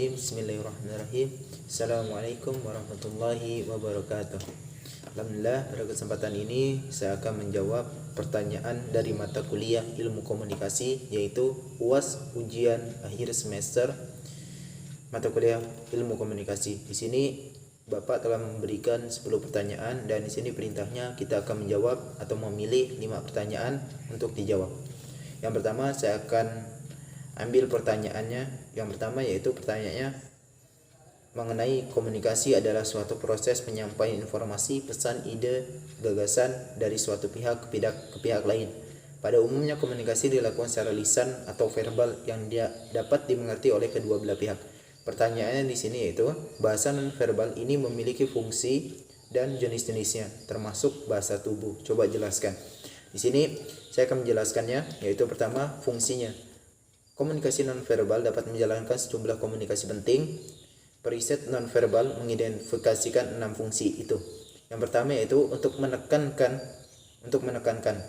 Bismillahirrahmanirrahim. Assalamualaikum warahmatullahi wabarakatuh. Alhamdulillah, pada kesempatan ini saya akan menjawab pertanyaan dari mata kuliah Ilmu Komunikasi, yaitu UAS ujian akhir semester mata kuliah Ilmu Komunikasi. Di sini Bapak telah memberikan 10 pertanyaan dan di sini perintahnya kita akan menjawab atau memilih 5 pertanyaan untuk dijawab. Yang pertama saya akan ambil pertanyaannya. Yang pertama yaitu pertanyaannya mengenai komunikasi adalah suatu proses penyampaian informasi, pesan, ide, gagasan dari suatu pihak ke pihak lain. Pada umumnya komunikasi dilakukan secara lisan atau verbal yang dapat dimengerti oleh kedua belah pihak. Pertanyaannya di sini yaitu bahasa non-verbal ini memiliki fungsi dan jenis-jenisnya, termasuk bahasa tubuh. Coba jelaskan. Di sini saya akan menjelaskannya, yaitu pertama fungsinya. Komunikasi nonverbal dapat menjalankan sejumlah komunikasi penting. Periset nonverbal mengidentifikasikan 6 fungsi itu. Yang pertama yaitu untuk menekankan.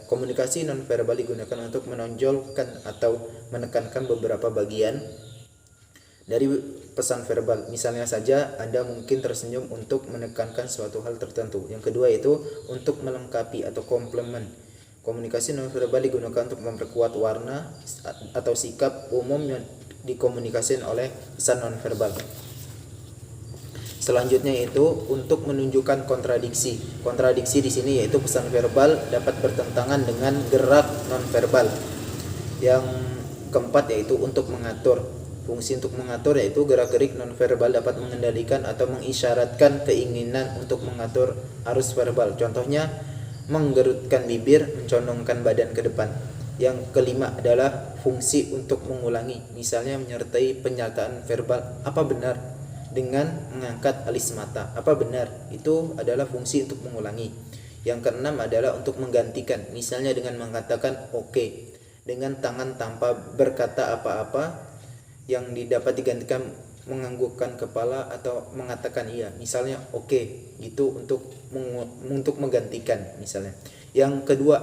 Komunikasi nonverbal digunakan untuk menonjolkan atau menekankan beberapa bagian dari pesan verbal. Misalnya saja Anda mungkin tersenyum untuk menekankan suatu hal tertentu. Yang kedua yaitu untuk melengkapi atau komplement. Komunikasi nonverbal digunakan untuk memperkuat warna atau sikap umum yang dikomunikasikan oleh pesan nonverbal. Selanjutnya yaitu untuk menunjukkan kontradiksi. Kontradiksi di sini yaitu pesan verbal dapat bertentangan dengan gerak nonverbal. Yang keempat yaitu untuk mengatur. Fungsi untuk mengatur yaitu gerak-gerik nonverbal dapat mengendalikan atau mengisyaratkan keinginan untuk mengatur arus verbal. Contohnya menggerutkan bibir, mencondongkan badan ke depan. Yang kelima adalah fungsi untuk mengulangi, misalnya menyertai pernyataan verbal "apa benar" dengan mengangkat alis mata. "Apa benar?" itu adalah fungsi untuk mengulangi. Yang keenam adalah untuk menggantikan, misalnya dengan mengatakan "oke" dengan tangan tanpa berkata apa-apa, yang dapat digantikan menganggukkan kepala atau mengatakan iya, misalnya oke, gitu untuk menggantikan misalnya. Yang kedua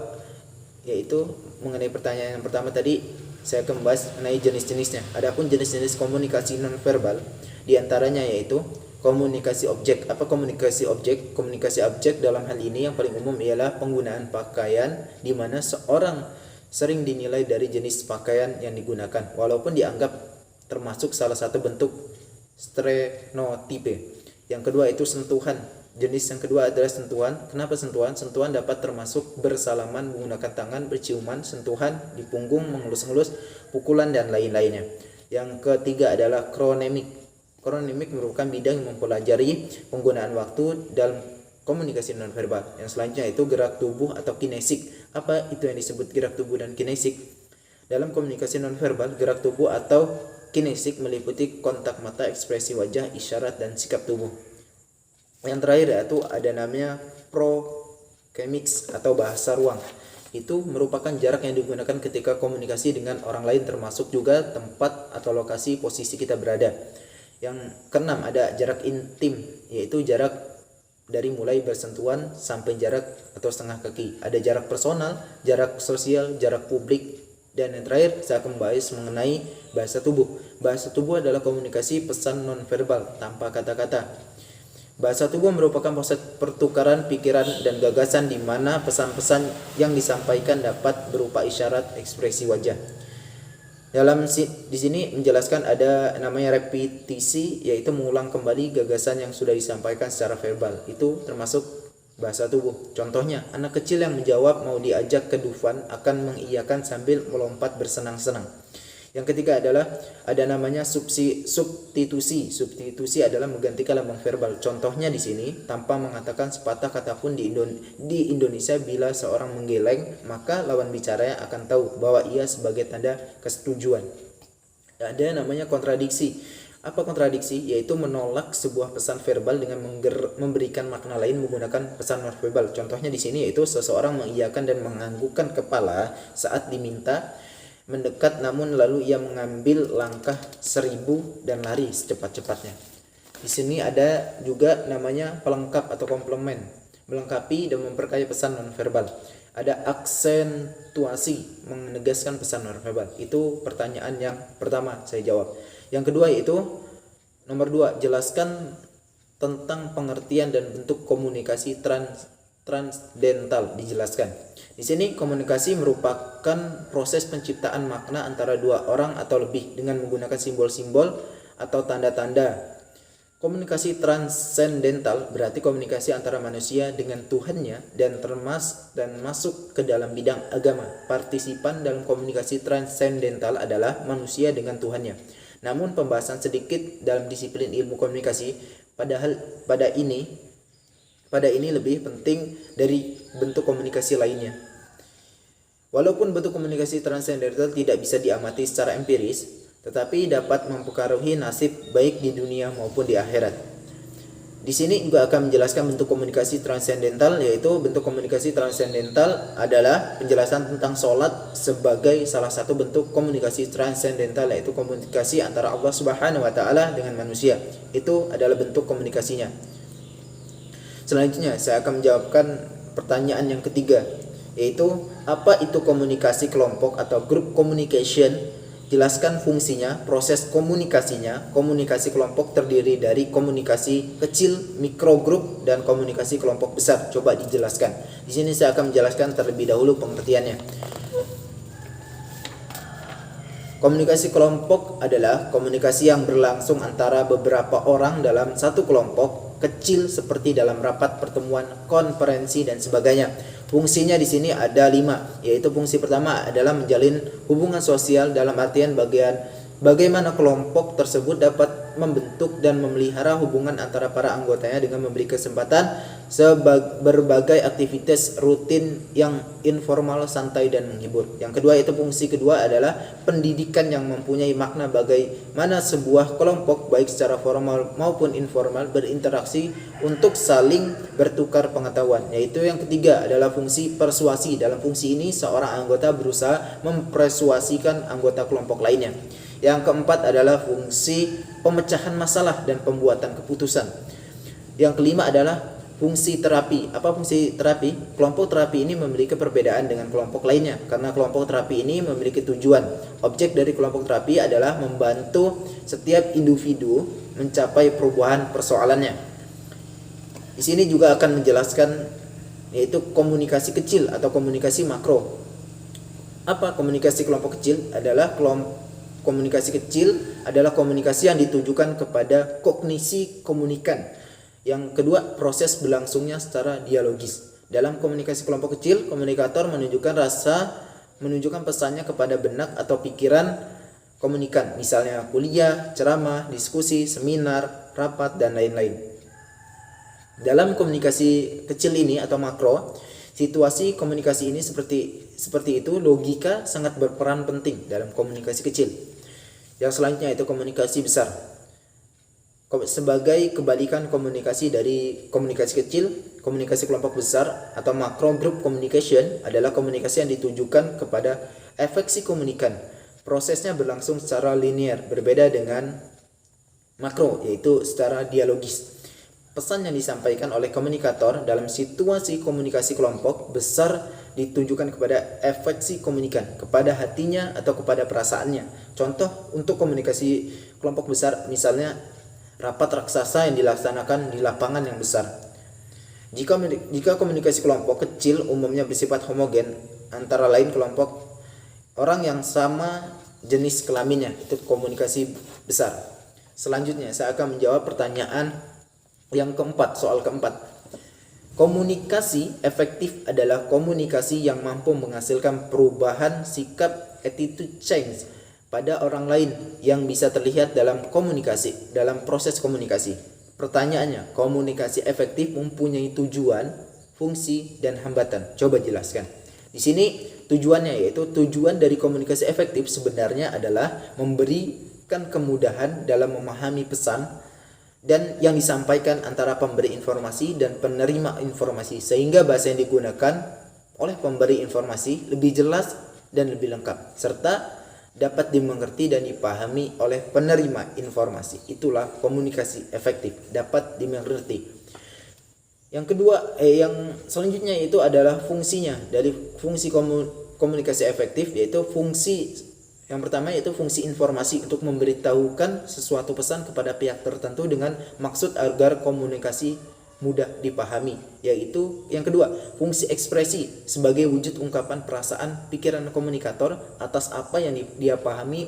yaitu mengenai pertanyaan yang pertama tadi, saya akan membahas mengenai jenis-jenisnya. Adapun jenis-jenis komunikasi nonverbal diantaranya yaitu komunikasi objek. Apa komunikasi objek? Komunikasi objek dalam hal ini yang paling umum ialah penggunaan pakaian di mana seorang sering dinilai dari jenis pakaian yang digunakan, walaupun dianggap termasuk salah satu bentuk stereotipe. Yang kedua itu sentuhan. Jenis yang kedua adalah sentuhan. Kenapa sentuhan? Sentuhan dapat termasuk bersalaman, menggunakan tangan, berciuman, sentuhan di punggung, mengelus-ngelus, pukulan dan lain-lainnya. Yang ketiga adalah kronemik. Kronemik merupakan bidang yang mempelajari penggunaan waktu dalam komunikasi nonverbal. Yang selanjutnya itu gerak tubuh atau kinesik. Apa itu yang disebut gerak tubuh dan kinesik? Dalam komunikasi nonverbal, gerak tubuh atau kinesik meliputi kontak mata, ekspresi wajah, isyarat, dan sikap tubuh. Yang terakhir yaitu ada namanya proxemics atau bahasa ruang. Itu merupakan jarak yang digunakan ketika komunikasi dengan orang lain, termasuk juga tempat atau lokasi posisi kita berada. Yang keenam ada jarak intim, yaitu jarak dari mulai bersentuhan sampai jarak atau setengah kaki. Ada jarak personal, jarak sosial, jarak publik. Dan yang terakhir saya akan membahas mengenai bahasa tubuh. Bahasa tubuh adalah komunikasi pesan nonverbal tanpa kata-kata. Bahasa tubuh merupakan proses pertukaran pikiran dan gagasan di mana pesan-pesan yang disampaikan dapat berupa isyarat, ekspresi wajah. Di sini menjelaskan ada namanya repetisi, yaitu mengulang kembali gagasan yang sudah disampaikan secara verbal. Itu termasuk bahasa tubuh. Contohnya, anak kecil yang menjawab mau diajak ke Dufan akan mengiyakan sambil melompat bersenang-senang. Yang ketiga adalah ada namanya substitusi. Substitusi adalah menggantikan lambang verbal. Contohnya di sini, tanpa mengatakan sepatah kata pun di Indonesia bila seorang menggeleng, maka lawan bicaranya akan tahu bahwa ia sebagai tanda kesetujuan. Ada namanya kontradiksi. Apa kontradiksi? Yaitu menolak sebuah pesan verbal dengan memberikan makna lain menggunakan pesan nonverbal. Contohnya di sini yaitu seseorang mengiyakan dan menganggukkan kepala saat diminta mendekat, namun lalu ia mengambil langkah 1000 dan lari secepat-cepatnya. Di sini ada juga namanya pelengkap atau komplement, melengkapi dan memperkaya pesan nonverbal. Ada aksentuasi, menegaskan pesan nonverbal. Itu pertanyaan yang pertama saya jawab. Yang kedua yaitu Nomor 2, jelaskan tentang pengertian dan bentuk komunikasi transdental. Dijelaskan. Di sini komunikasi merupakan proses penciptaan makna antara dua orang atau lebih dengan menggunakan simbol-simbol atau tanda-tanda. Komunikasi transcendental berarti komunikasi antara manusia dengan Tuhannya dan masuk ke dalam bidang agama. Partisipan dalam komunikasi transcendental adalah manusia dengan Tuhannya. Namun pembahasan sedikit dalam disiplin ilmu komunikasi pada ini lebih penting dari bentuk komunikasi lainnya. Walaupun bentuk komunikasi transcendental tidak bisa diamati secara empiris, tetapi dapat mempengaruhi nasib baik di dunia maupun di akhirat. Di sini juga akan menjelaskan bentuk komunikasi transcendental, yaitu bentuk komunikasi transcendental adalah penjelasan tentang sholat sebagai salah satu bentuk komunikasi transcendental, yaitu komunikasi antara Allah Subhanahu wa taala dengan manusia. Itu adalah bentuk komunikasinya. Selanjutnya saya akan menjawabkan pertanyaan yang ketiga, yaitu apa itu komunikasi kelompok atau group communication? Jelaskan fungsinya, proses komunikasinya. Komunikasi kelompok terdiri dari komunikasi kecil, mikrogrup, dan komunikasi kelompok besar. Coba dijelaskan. Di sini saya akan menjelaskan terlebih dahulu pengertiannya. Komunikasi kelompok adalah komunikasi yang berlangsung antara beberapa orang dalam satu kelompok kecil seperti dalam rapat, pertemuan, konferensi, dan sebagainya. Fungsinya di sini ada 5, yaitu fungsi pertama adalah menjalin hubungan sosial dalam artian bagaimana kelompok tersebut dapat membentuk dan memelihara hubungan antara para anggotanya dengan memberi kesempatan berbagai aktivitas rutin yang informal, santai, dan menghibur. Yang kedua itu fungsi kedua adalah pendidikan yang mempunyai makna bagaimana sebuah kelompok baik secara formal maupun informal berinteraksi untuk saling bertukar pengetahuan. Yaitu yang ketiga adalah fungsi persuasi. Dalam fungsi ini seorang anggota berusaha mempersuasikan anggota kelompok lainnya. Yang keempat adalah fungsi pemecahan masalah dan pembuatan keputusan. Yang kelima adalah fungsi terapi. Apa fungsi terapi? Kelompok terapi ini memiliki perbedaan dengan kelompok lainnya karena kelompok terapi ini memiliki tujuan. Objek dari kelompok terapi adalah membantu setiap individu mencapai perubahan persoalannya. Di sini juga akan menjelaskan yaitu komunikasi kecil atau komunikasi makro. Apa komunikasi kelompok kecil? Komunikasi kecil adalah komunikasi yang ditujukan kepada kognisi komunikan. Yang kedua, proses berlangsungnya secara dialogis. Dalam komunikasi kelompok kecil, komunikator menunjukkan pesannya kepada benak atau pikiran komunikan, misalnya kuliah, ceramah, diskusi, seminar, rapat, dan lain-lain. Dalam komunikasi kecil ini atau makro, situasi komunikasi ini seperti itu, logika sangat berperan penting dalam komunikasi kecil. Yang selanjutnya itu komunikasi besar. Sebagai kebalikan komunikasi dari komunikasi kecil, komunikasi kelompok besar atau macro group communication adalah komunikasi yang ditujukan kepada efeksi komunikan. Prosesnya berlangsung secara linear, berbeda dengan makro, yaitu secara dialogis. Pesan yang disampaikan oleh komunikator dalam situasi komunikasi kelompok besar ditujukan kepada efeksi komunikan, kepada hatinya atau kepada perasaannya. Contoh untuk komunikasi kelompok besar, misalnya rapat raksasa yang dilaksanakan di lapangan yang besar. Jika komunikasi kelompok kecil umumnya bersifat homogen, antara lain kelompok orang yang sama jenis kelaminnya, itu komunikasi besar. Selanjutnya saya akan menjawab pertanyaan yang keempat, soal keempat. Komunikasi efektif adalah komunikasi yang mampu menghasilkan perubahan sikap, attitude change pada orang lain yang bisa terlihat dalam proses komunikasi. Pertanyaannya, komunikasi efektif mempunyai tujuan, fungsi, dan hambatan. Coba jelaskan. Di sini tujuannya yaitu tujuan dari komunikasi efektif sebenarnya adalah memberikan kemudahan dalam memahami pesan dan yang disampaikan antara pemberi informasi dan penerima informasi, sehingga bahasa yang digunakan oleh pemberi informasi lebih jelas dan lebih lengkap serta dapat dimengerti dan dipahami oleh penerima informasi. Itulah komunikasi efektif, dapat dimengerti. Yang kedua, yang selanjutnya itu adalah fungsinya. Dari fungsi komunikasi efektif yaitu fungsi Yang pertama yaitu fungsi informasi untuk memberitahukan sesuatu pesan kepada pihak tertentu dengan maksud agar komunikasi mudah dipahami. Yaitu yang kedua, fungsi ekspresi sebagai wujud ungkapan perasaan pikiran komunikator atas apa yang dia pahami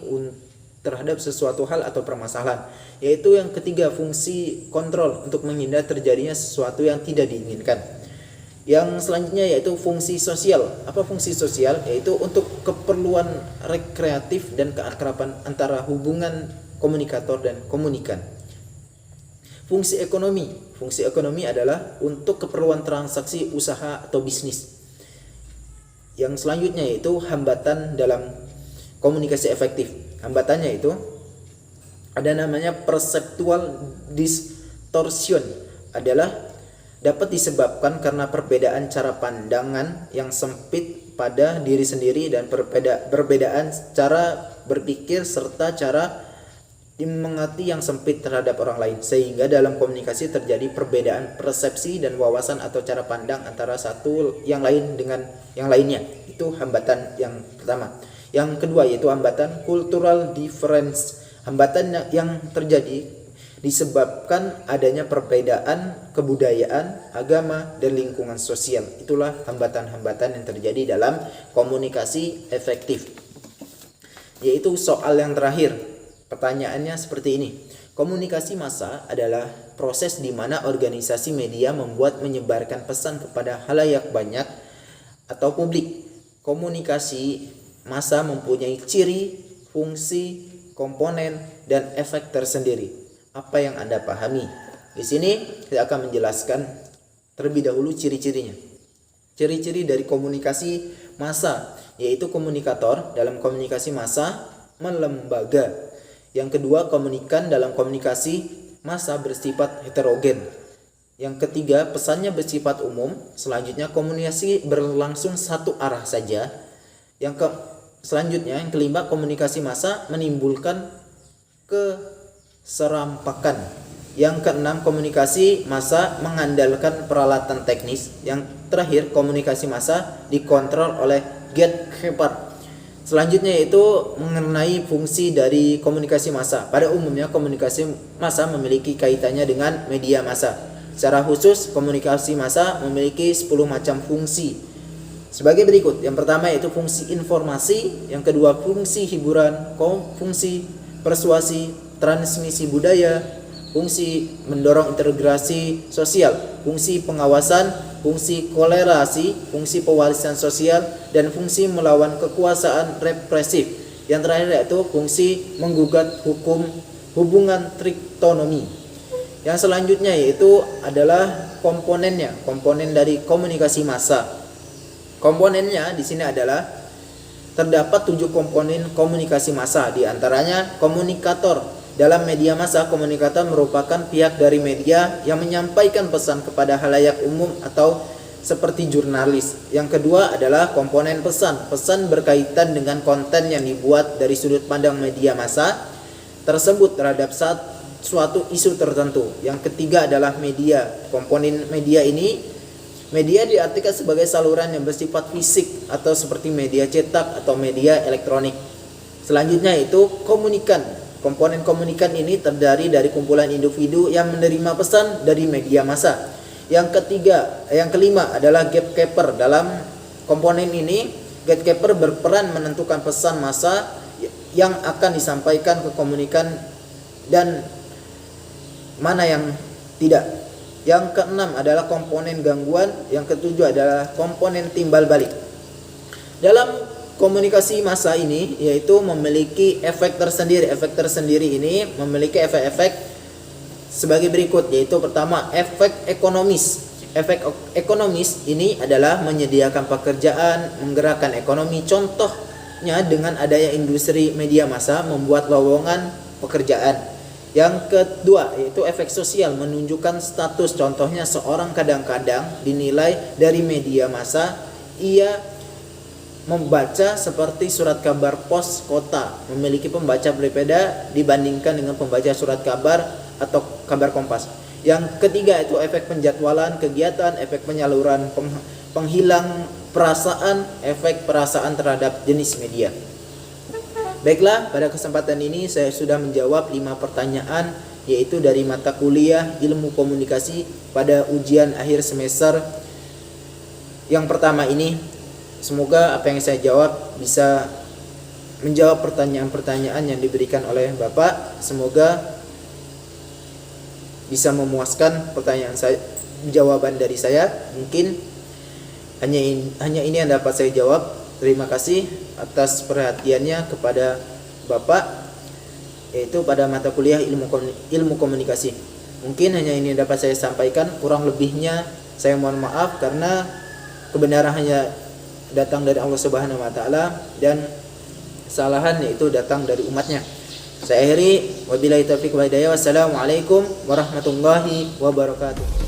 terhadap sesuatu hal atau permasalahan. Yaitu yang ketiga, fungsi kontrol untuk menghindar terjadinya sesuatu yang tidak diinginkan. Yang selanjutnya yaitu fungsi sosial. Apa fungsi sosial? Yaitu untuk keperluan rekreatif dan keakraban antara hubungan komunikator dan komunikan. Fungsi ekonomi. Fungsi ekonomi adalah untuk keperluan transaksi usaha atau bisnis. Yang selanjutnya yaitu hambatan dalam komunikasi efektif. Hambatannya itu ada namanya perceptual distortion, adalah dapat disebabkan karena perbedaan cara pandangan yang sempit pada diri sendiri dan perbedaan cara berpikir serta cara dimengerti yang sempit terhadap orang lain, sehingga dalam komunikasi terjadi perbedaan persepsi dan wawasan atau cara pandang antara satu yang lain dengan yang lainnya. Itu hambatan yang pertama. Yang kedua yaitu hambatan cultural difference. Hambatan yang terjadi disebabkan adanya perbedaan kebudayaan, agama, dan lingkungan sosial. Itulah hambatan-hambatan yang terjadi dalam komunikasi efektif. Yaitu soal yang terakhir. Pertanyaannya seperti ini. Komunikasi massa adalah proses di mana organisasi media membuat menyebarkan pesan kepada halayak banyak atau publik. Komunikasi massa mempunyai ciri, fungsi, komponen, dan efek tersendiri. Apa yang Anda pahami? Di sini saya akan menjelaskan terlebih dahulu ciri-cirinya. Ciri-ciri dari komunikasi massa, yaitu komunikator dalam komunikasi massa melembaga. Yang kedua, komunikan dalam komunikasi massa bersifat heterogen. Yang ketiga, pesannya bersifat umum. Selanjutnya, komunikasi berlangsung satu arah saja. Selanjutnya, yang kelima, komunikasi massa menimbulkan serampakan. Yang keenam, komunikasi massa mengandalkan peralatan teknis. Yang terakhir, komunikasi massa dikontrol oleh gatekeeper. Selanjutnya yaitu mengenai fungsi dari komunikasi massa. Pada umumnya komunikasi massa memiliki kaitannya dengan media massa. Secara khusus, komunikasi massa memiliki 10 macam fungsi sebagai berikut. Yang pertama yaitu fungsi informasi, yang kedua fungsi hiburan, fungsi persuasi, transmisi budaya, fungsi mendorong integrasi sosial, fungsi pengawasan, fungsi kolerasi, fungsi pewarisan sosial, dan fungsi melawan kekuasaan represif. Yang terakhir yaitu fungsi menggugat hukum hubungan triktonomi. Yang selanjutnya yaitu adalah komponennya, komponen dari komunikasi massa. Komponennya di sini adalah terdapat 7 komponen komunikasi massa, di antaranya komunikator. Dalam media massa, komunikator merupakan pihak dari media yang menyampaikan pesan kepada halayak umum atau seperti jurnalis. Yang kedua adalah komponen pesan. Pesan berkaitan dengan konten yang dibuat dari sudut pandang media massa tersebut terhadap suatu isu tertentu. Yang ketiga adalah media. Komponen media ini, media diartikan sebagai saluran yang bersifat fisik atau seperti media cetak atau media elektronik. Selanjutnya itu komunikan. Komponen komunikan ini terdiri dari kumpulan individu yang menerima pesan dari media massa. Yang kelima adalah gatekeeper. Dalam komponen ini, gatekeeper berperan menentukan pesan massa yang akan disampaikan ke komunikan dan mana yang tidak. Yang keenam adalah komponen gangguan. Yang ketujuh adalah komponen timbal balik. Dalam komunikasi massa ini yaitu memiliki efek tersendiri. Efek tersendiri ini memiliki efek-efek sebagai berikut, yaitu pertama, efek ekonomis. Efek ekonomis ini adalah menyediakan pekerjaan, menggerakkan ekonomi. Contohnya dengan adanya industri media massa membuat lowongan pekerjaan. Yang kedua yaitu efek sosial, menunjukkan status. Contohnya seorang kadang-kadang dinilai dari media massa ia membaca seperti surat kabar pos kota, memiliki pembaca berbeda dibandingkan dengan pembaca surat kabar atau kabar Kompas. Yang ketiga itu efek penjadwalan kegiatan, efek penyaluran penghilang perasaan, efek perasaan terhadap jenis media. Baiklah, pada kesempatan ini saya sudah menjawab 5 pertanyaan, yaitu dari mata kuliah Ilmu Komunikasi pada ujian akhir semester yang pertama ini. Semoga apa yang saya jawab bisa menjawab pertanyaan-pertanyaan yang diberikan oleh Bapak. Semoga bisa memuaskan jawaban dari saya. Mungkin hanya ini yang dapat saya jawab. Terima kasih atas perhatiannya kepada Bapak, yaitu pada mata kuliah ilmu komunikasi. Mungkin hanya ini yang dapat saya sampaikan. Kurang lebihnya saya mohon maaf, karena kebenaran hanya datang dari Allah Subhanahu wa taala dan kesalahan yaitu datang dari umatnya. Saya akhiri, wabillahi taufiq wal hidayah. Wassalamualaikum warahmatullahi wabarakatuh.